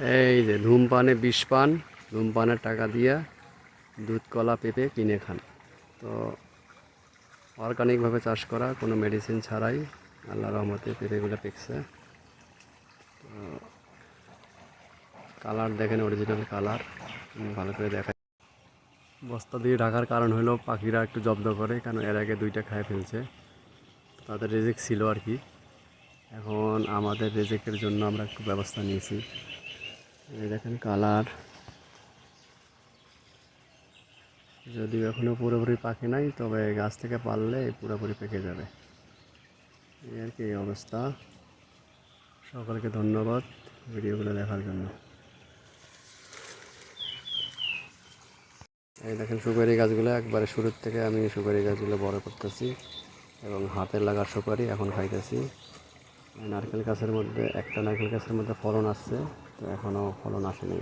এই যে ধূমপানে বিষ পান, ধূমপানের টাকা দিয়া দুধ কলা পেঁপে কিনে খান। তো অর্গানিকভাবে চাষ করা, কোনো মেডিসিন ছাড়াই আল্লাহ রহমতে পেঁপেগুলো পেকছে। কালার দেখেন, অরিজিনাল কালার, ভালো করে দেখায়। বস্তা দিয়ে ঢাকার কারণ হলো পাখিরা একটু জব্দ করে, কারণ এর আগে দুইটা খায় ফেলছে, তাদের রিজিক ছিল আর কি। এখন আমাদের রিজিকের জন্য আমরা একটু ব্যবস্থা নিয়েছি। এই দেখেন কালার, যদিও এখনও পুরোপুরি পাকে নাই, তবে গাছ থেকে পারলে পুরোপুরি পেকে যাবে। এই আর কি এই অবস্থা। সকলকে ধন্যবাদ ভিডিওগুলো দেখার জন্য। এই দেখেন সুপারি গাছগুলো, একবারে শুরুর থেকে আমি সুপারি গাছগুলো বড় করতেছি এবং হাতের লাগার সুপারি এখন খাইতেছি। নারকেল গাছের মধ্যে একটা নারকেল গাছের মধ্যে ফলন আসছে, তো এখনও ফলন আসেনি।